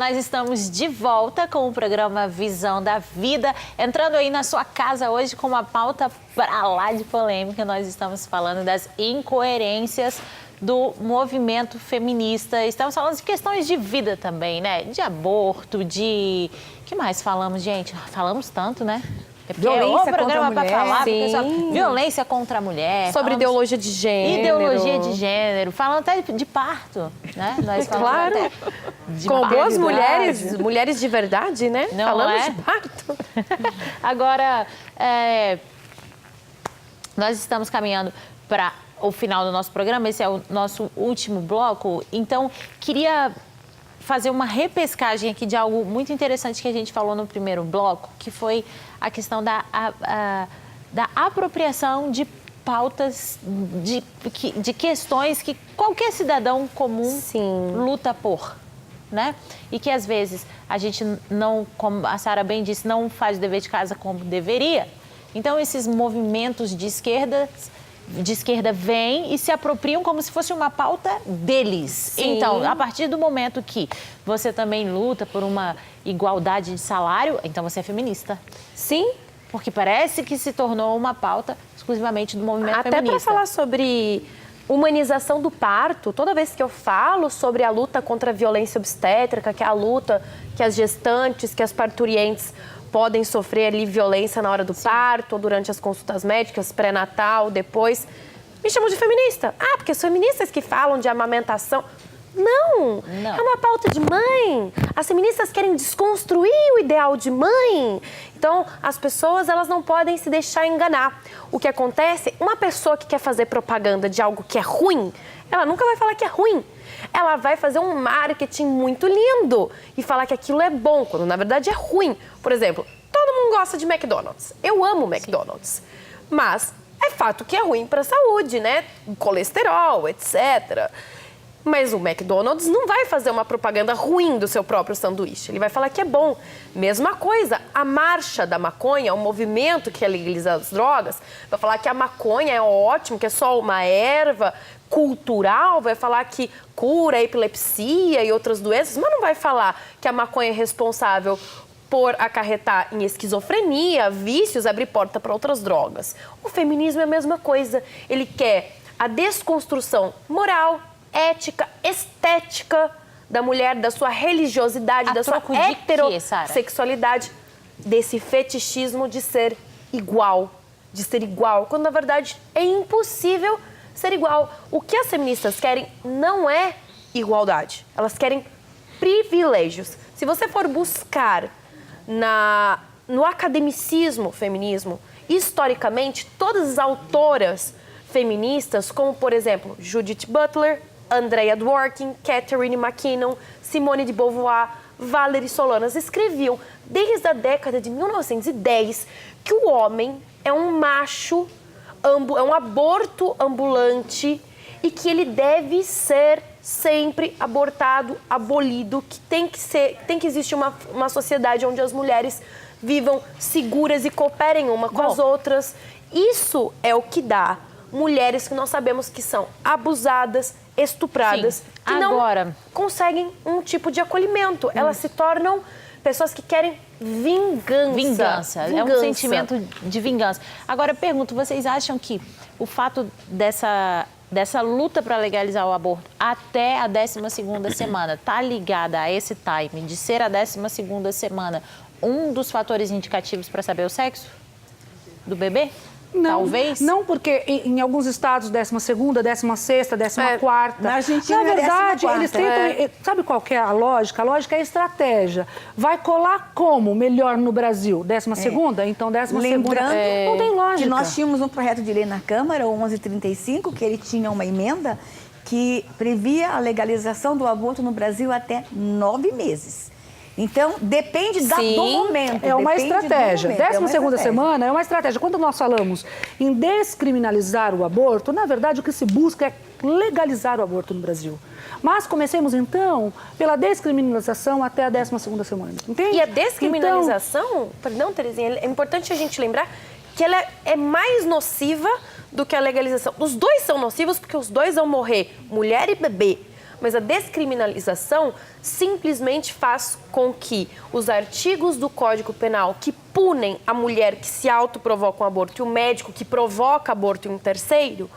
nós estamos de volta com o programa Visão da Vida, entrando aí na sua casa hoje com uma pauta para lá de polêmica. Nós estamos falando das incoerências do movimento feminista. Estamos falando de questões de vida também, né? De aborto, de... O que mais falamos, gente? Falamos tanto, né? Violência contra a mulher. Falar, violência contra a mulher. Sobre ideologia de gênero. Ideologia de gênero. Falando até de parto, né? Nós claro. Com boas mulheres, mulheres de verdade, né? Não falando de parto. Agora, nós estamos caminhando para o final do nosso programa. Esse é o nosso último bloco. Então, queria fazer uma repescagem aqui de algo muito interessante que a gente falou no primeiro bloco, que foi a questão da apropriação de pautas, de questões que qualquer cidadão comum luta por, né? E que às vezes a gente não, como a Sara bem disse, não faz o dever de casa como deveria. Então esses movimentos de esquerda vêm e se apropriam como se fosse uma pauta deles. Sim. Então, a partir do momento que você também luta por uma igualdade de salário, então você é feminista. Sim. Porque parece que se tornou uma pauta exclusivamente do movimento feminista. Até para falar sobre humanização do parto, toda vez que eu falo sobre a luta contra a violência obstétrica, que é a luta que as gestantes, que as parturientes podem sofrer ali violência na hora do parto, ou durante as consultas médicas, pré-natal, depois. Me chamam de feminista. Ah, porque as feministas que falam de amamentação. Não, é uma pauta de mãe. As feministas querem desconstruir o ideal de mãe. Então, as pessoas, elas não podem se deixar enganar. O que acontece, uma pessoa que quer fazer propaganda de algo que é ruim, ela nunca vai falar que é ruim. Ela vai fazer um marketing muito lindo e falar que aquilo é bom, quando na verdade é ruim. Por exemplo, todo mundo gosta de McDonald's. Eu amo McDonald's. Mas é fato que é ruim para a saúde, né? Colesterol, etc. Mas o McDonald's não vai fazer uma propaganda ruim do seu próprio sanduíche. Ele vai falar que é bom. Mesma coisa, a marcha da maconha, o movimento que legaliza as drogas, vai falar que a maconha é ótimo, que é só uma erva cultural, vai falar que cura a epilepsia e outras doenças, mas não vai falar que a maconha é responsável por acarretar em esquizofrenia, vícios, abrir porta para outras drogas. O feminismo é a mesma coisa. Ele quer a desconstrução moral, ética, estética da mulher, da sua religiosidade, da sua heterossexualidade, desse fetichismo de ser igual, quando na verdade é impossível ser igual. O que as feministas querem não é igualdade, elas querem privilégios. Se você for buscar no academicismo feminismo, historicamente, todas as autoras feministas, como por exemplo Judith Butler, Andrea Dworkin, Catherine McKinnon, Simone de Beauvoir, Valerie Solanas, escreviam desde a década de 1910 que o homem é um macho, é um aborto ambulante e que ele deve ser sempre abortado, abolido, que tem que existir uma sociedade onde as mulheres vivam seguras e cooperem uma com as outras. Isso é o que dá mulheres que nós sabemos que são abusadas, estupradas, que não conseguem um tipo de acolhimento. Elas se tornam pessoas que querem vingança. É um sentimento de vingança. Agora, eu pergunto, vocês acham que o fato dessa luta para legalizar o aborto até a 12ª semana está ligada a esse time de ser a 12ª semana um dos fatores indicativos para saber o sexo do bebê? Não, talvez? Não, porque em alguns estados, 12ª, 16ª, 14ª. Na Argentina, na verdade, eles tentam... É. Sabe qual que é a lógica? A lógica é a estratégia. Vai colar como melhor no Brasil? 12ª? Então, 12ª... Lembrando não tem lógica. Que nós tínhamos um projeto de lei na Câmara, o 1135, que ele tinha uma emenda que previa a legalização do aborto no Brasil até 9 meses. Então, depende do momento. É uma estratégia. 12ª semana é uma estratégia. Quando nós falamos em descriminalizar o aborto, na verdade, o que se busca é legalizar o aborto no Brasil. Mas comecemos, então, pela descriminalização até a 12ª semana. Entende? E a descriminalização, perdão, Terezinha, é importante a gente lembrar que ela é mais nociva do que a legalização. Os dois são nocivos porque os dois vão morrer, mulher e bebê. Mas a descriminalização simplesmente faz com que os artigos do Código Penal que punem a mulher que se autoprovoca um aborto e o médico que provoca aborto em um terceiro,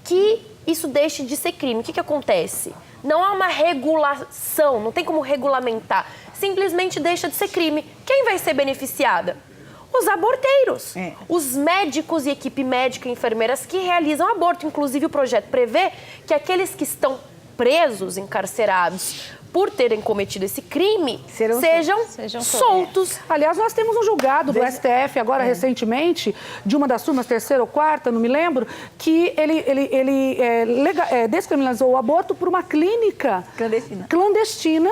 que isso deixe de ser crime. O que acontece? Não há uma regulação, não tem como regulamentar. Simplesmente deixa de ser crime. Quem vai ser beneficiada? Os aborteiros, os médicos e equipe médica e enfermeiras que realizam aborto. Inclusive, o projeto prevê que aqueles que estão presos, encarcerados, por terem cometido esse crime, sejam soltos. Aliás, nós temos um julgado do STF, agora recentemente, de uma das turmas, 3ª ou 4ª, não me lembro, que ele descriminalizou o aborto por uma clínica clandestina,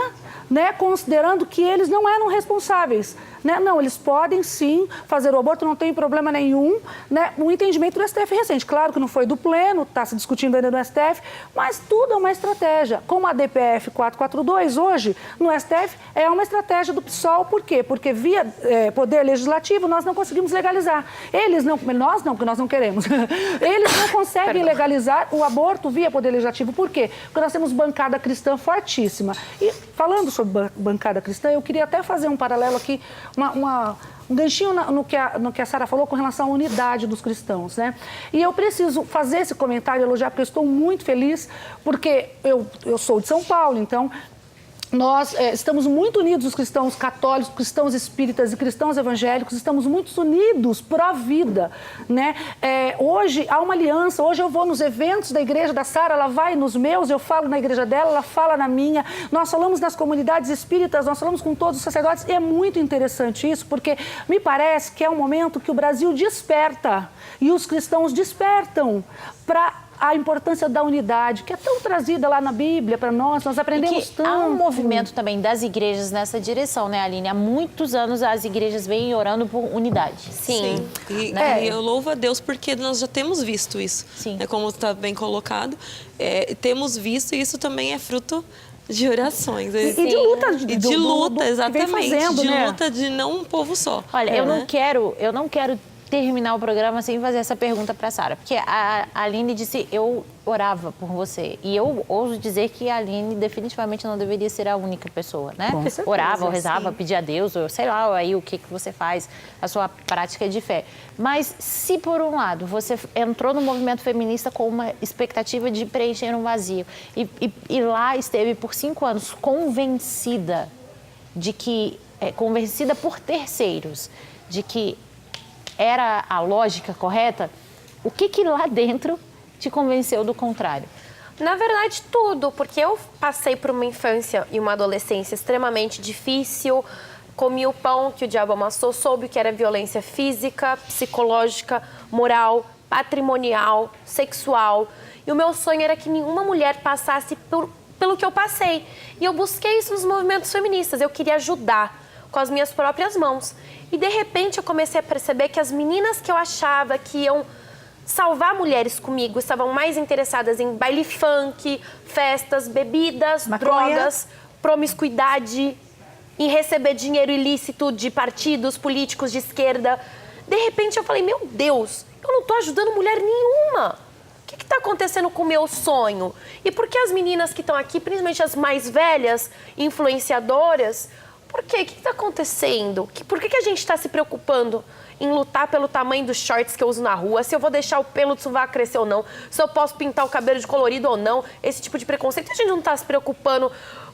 né, considerando que eles não eram responsáveis. Né? Não, eles podem sim fazer o aborto, não tem problema nenhum. Né? O entendimento do STF recente, claro que não foi do pleno, está se discutindo ainda no STF, mas tudo é uma estratégia. Como a DPF 442 hoje, no STF, é uma estratégia do PSOL. Por quê? Porque via poder legislativo nós não conseguimos legalizar. Eles não, nós não, porque nós não queremos. Eles não conseguem legalizar o aborto via poder legislativo. Por quê? Porque nós temos bancada cristã fortíssima. E falando sobre bancada cristã, eu queria até fazer um paralelo aqui, um ganchinho no que a Sara falou com relação à unidade dos cristãos, né? E eu preciso fazer esse comentário, elogiar, porque eu estou muito feliz, porque eu sou de São Paulo, então nós estamos muito unidos, os cristãos católicos, cristãos espíritas e cristãos evangélicos, estamos muito unidos pró-vida, né? Hoje há uma aliança, hoje eu vou nos eventos da igreja da Sara, ela vai nos meus, eu falo na igreja dela, ela fala na minha, nós falamos nas comunidades espíritas, nós falamos com todos os sacerdotes, e é muito interessante isso, porque me parece que é um momento que o Brasil desperta, e os cristãos despertam para a importância da unidade, que é tão trazida lá na Bíblia para nós aprendemos tanto. Há um movimento também das igrejas nessa direção, né, Aline? Há muitos anos as igrejas vêm orando por unidade. Sim. E eu louvo a Deus porque nós já temos visto isso. Sim. Como está bem colocado, temos visto, e isso também é fruto de orações. E de luta. E de luta, exatamente. Fazendo, de né? luta de não um povo só. Olha, eu não quero terminar o programa sem fazer essa pergunta para a Sara, porque a Aline disse, eu orava por você, e eu ouso dizer que a Aline definitivamente não deveria ser a única pessoa, né? Com certeza, orava, ou rezava, pedia a Deus, ou sei lá, aí o que você faz, a sua prática de fé. Mas se por um lado você entrou no movimento feminista com uma expectativa de preencher um vazio, e lá esteve por 5 anos convencida convencida por terceiros, de que era a lógica correta, o que lá dentro te convenceu do contrário? Na verdade, tudo, porque eu passei por uma infância e uma adolescência extremamente difícil, comi o pão que o diabo amassou, soube o que era violência física, psicológica, moral, patrimonial, sexual. E o meu sonho era que nenhuma mulher passasse pelo que eu passei. E eu busquei isso nos movimentos feministas, eu queria ajudar com as minhas próprias mãos. E, de repente, eu comecei a perceber que as meninas que eu achava que iam salvar mulheres comigo estavam mais interessadas em baile funk, festas, bebidas, drogas, promiscuidade, em receber dinheiro ilícito de partidos políticos de esquerda. De repente, eu falei, meu Deus, eu não estou ajudando mulher nenhuma. O que está acontecendo com o meu sonho? E por que as meninas que estão aqui, principalmente as mais velhas, influenciadoras, por quê? O que está acontecendo? Por que a gente está se preocupando em lutar pelo tamanho dos shorts que eu uso na rua? Se eu vou deixar o pelo do sovaco crescer ou não? Se eu posso pintar o cabelo de colorido ou não? Esse tipo de preconceito. A gente não está se preocupando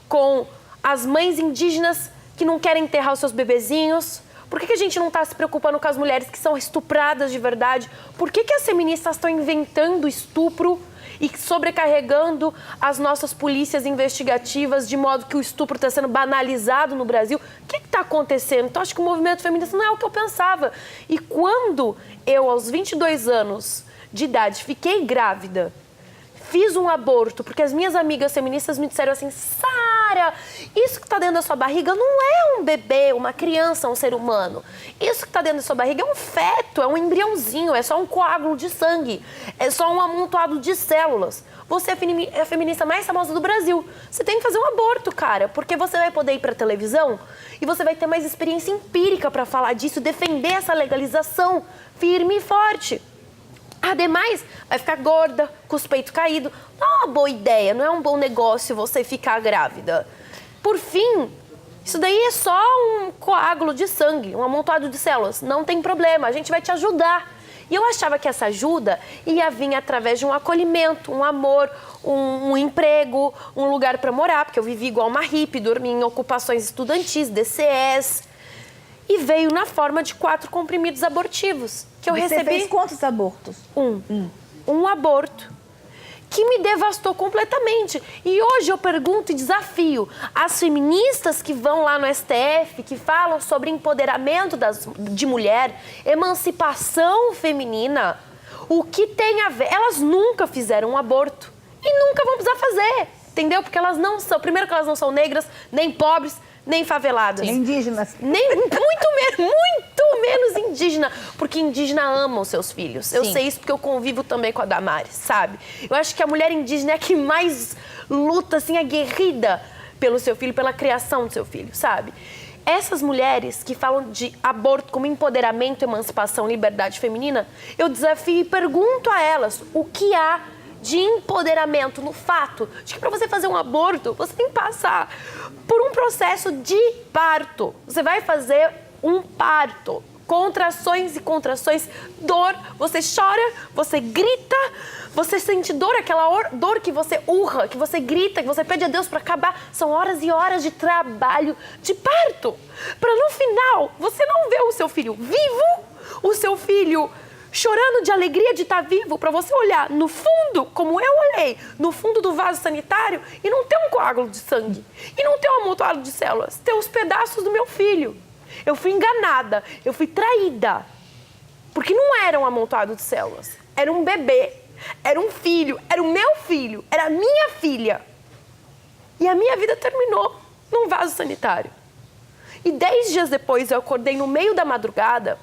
com as mães indígenas que não querem enterrar os seus bebezinhos? Por que a gente não está se preocupando com as mulheres que são estupradas de verdade? Por que as feministas estão inventando estupro e sobrecarregando as nossas polícias investigativas de modo que o estupro está sendo banalizado no Brasil? O que está acontecendo? Então, acho que o movimento feminista não é o que eu pensava. E quando eu, aos 22 anos de idade, fiquei grávida, fiz um aborto, porque as minhas amigas feministas me disseram assim, Sara, isso que está dentro da sua barriga não é um bebê, uma criança, um ser humano. Isso que está dentro da sua barriga é um feto, é um embriãozinho, é só um coágulo de sangue, é só um amontoado de células. Você é a feminista mais famosa do Brasil. Você tem que fazer um aborto, cara, porque você vai poder ir para a televisão e você vai ter mais experiência empírica para falar disso, defender essa legalização firme e forte. Ademais, vai ficar gorda, com os peitos caídos. Não é uma boa ideia, não é um bom negócio você ficar grávida. Por fim, isso daí é só um coágulo de sangue, um amontoado de células. Não tem problema, a gente vai te ajudar. E eu achava que essa ajuda ia vir através de um acolhimento, um amor, um emprego, um lugar para morar, porque eu vivi igual uma hippie, dormi em ocupações estudantis, DCS. E veio na forma de 4 comprimidos abortivos, que eu recebi. Você fez quantos abortos? Um aborto, que me devastou completamente. E hoje eu pergunto e desafio as feministas que vão lá no STF, que falam sobre empoderamento de mulher, emancipação feminina, o que tem a ver? Elas nunca fizeram um aborto e nunca vão precisar fazer, entendeu? Porque elas não são, primeiro que elas não são negras, nem pobres, nem faveladas. Nem indígenas. Muito menos indígena, porque indígena ama os seus filhos. Sim. Eu sei isso porque eu convivo também com a Damares, sabe? Eu acho que a mulher indígena é a que mais luta, assim, aguerrida pelo seu filho, pela criação do seu filho, sabe? Essas mulheres que falam de aborto como empoderamento, emancipação, liberdade feminina, eu desafio e pergunto a elas o que há de empoderamento no fato de que para você fazer um aborto, você tem que passar por um processo de parto. Você vai fazer um parto. Contrações e contrações, dor, você chora, você grita, você sente dor, aquela dor que você urra, que você grita, que você pede a Deus para acabar. São horas e horas de trabalho de parto. Para no final, você não ver o seu filho vivo, o seu filho chorando de alegria de estar vivo, para você olhar no fundo, como eu olhei, no fundo do vaso sanitário e não ter um coágulo de sangue, e não ter um amontoado de células, ter os pedaços do meu filho. Eu fui enganada, eu fui traída, porque não era um amontoado de células, era um bebê, era um filho, era o meu filho, era a minha filha. E a minha vida terminou num vaso sanitário. E 10 dias depois eu acordei no meio da madrugada,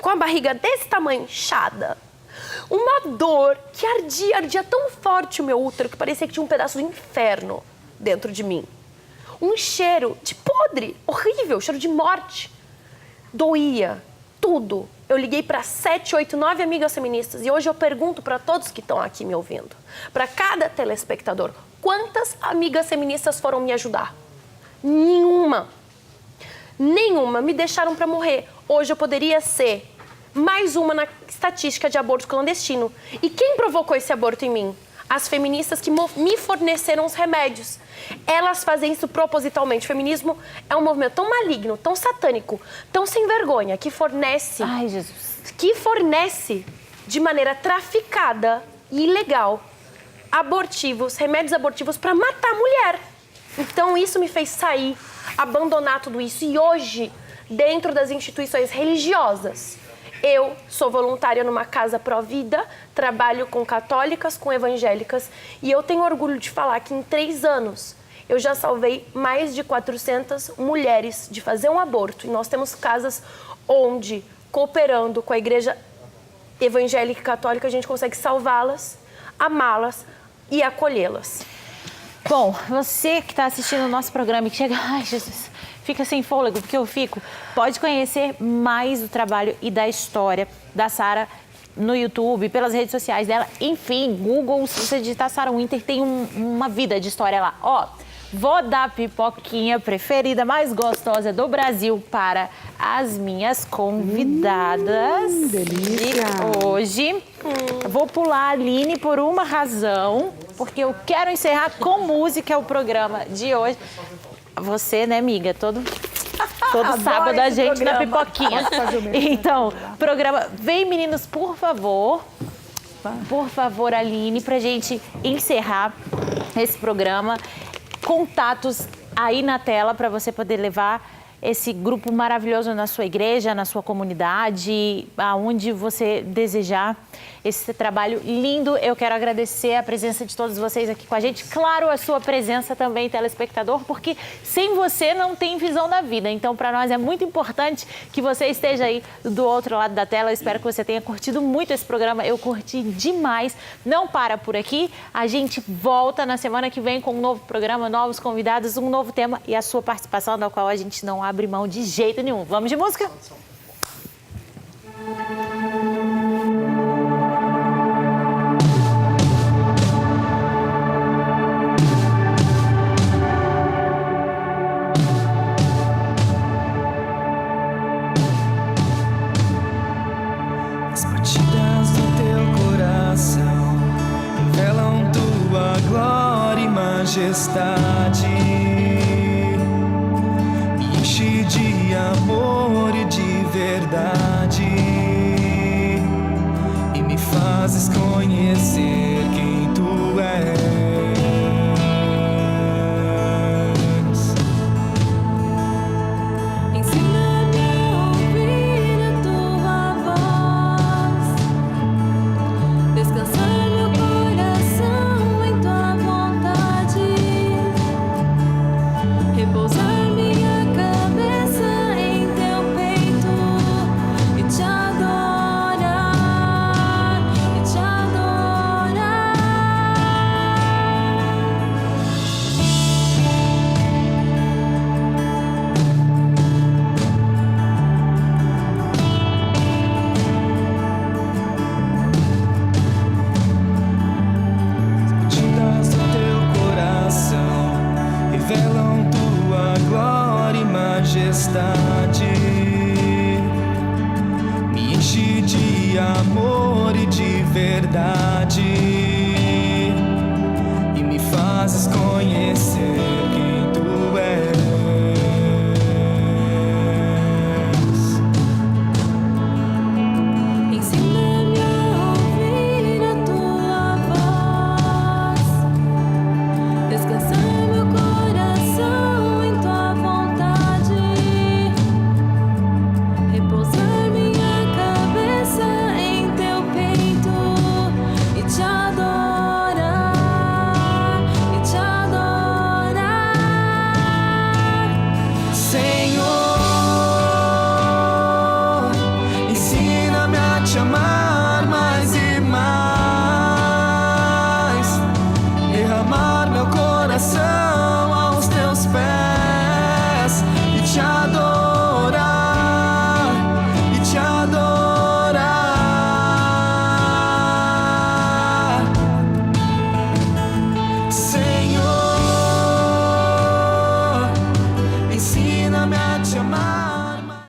com a barriga desse tamanho, inchada. Uma dor que ardia tão forte o meu útero que parecia que tinha um pedaço do inferno dentro de mim. Um cheiro de podre, horrível, cheiro de morte. Doía, tudo. Eu liguei para 7, 8, 9 amigas feministas e hoje eu pergunto para todos que estão aqui me ouvindo, para cada telespectador, quantas amigas feministas foram me ajudar? Nenhuma. Nenhuma. Me deixaram para morrer. Hoje eu poderia ser mais uma na estatística de aborto clandestino. E quem provocou esse aborto em mim? As feministas que me forneceram os remédios. Elas fazem isso propositalmente. O feminismo é um movimento tão maligno, tão satânico, tão sem vergonha, que fornece... Ai, Jesus. Que fornece de maneira traficada e ilegal abortivos, remédios abortivos para matar a mulher. Então isso me fez sair, abandonar tudo isso. E hoje, dentro das instituições religiosas, eu sou voluntária numa casa pró-vida, trabalho com católicas, com evangélicas, e eu tenho orgulho de falar que em 3 anos eu já salvei mais de 400 mulheres de fazer um aborto. E nós temos casas onde, cooperando com a igreja evangélica e católica, a gente consegue salvá-las, amá-las e acolhê-las. Bom, você que está assistindo o nosso programa e que chega... Ai, Jesus... Fica sem fôlego, porque eu fico. Pode conhecer mais do trabalho e da história da Sara no YouTube, pelas redes sociais dela. Enfim, Google, se você digitar Sara Winter, tem uma vida de história lá. Ó, vou dar a pipoquinha preferida, mais gostosa do Brasil para as minhas convidadas. Delícia! E hoje, vou pular a Aline por uma razão, porque eu quero encerrar com música o programa de hoje. Você, né, amiga? Todo sábado a gente programa. Na pipoquinha. Então, programa... Vem, meninos, por favor. Por favor, Aline, pra gente encerrar esse programa. Contatos aí na tela para você poder levar esse grupo maravilhoso na sua igreja, na sua comunidade, aonde você desejar. Esse trabalho lindo. Eu quero agradecer a presença de todos vocês aqui com a gente. Claro, a sua presença também, telespectador, porque sem você não tem visão da vida. Então, para nós é muito importante que você esteja aí do outro lado da tela. Eu espero que você tenha curtido muito esse programa. Eu curti demais. Não para por aqui. A gente volta na semana que vem com um novo programa, novos convidados, um novo tema e a sua participação, da qual a gente não abre mão de jeito nenhum. Vamos de música? Batidas do teu coração revelam tua glória e majestade. Me enche de amor e de verdade e me fazes conhecer quem tu és. Revelam tua glória e majestade. Me enche de amor e de verdade e me fazes conhecer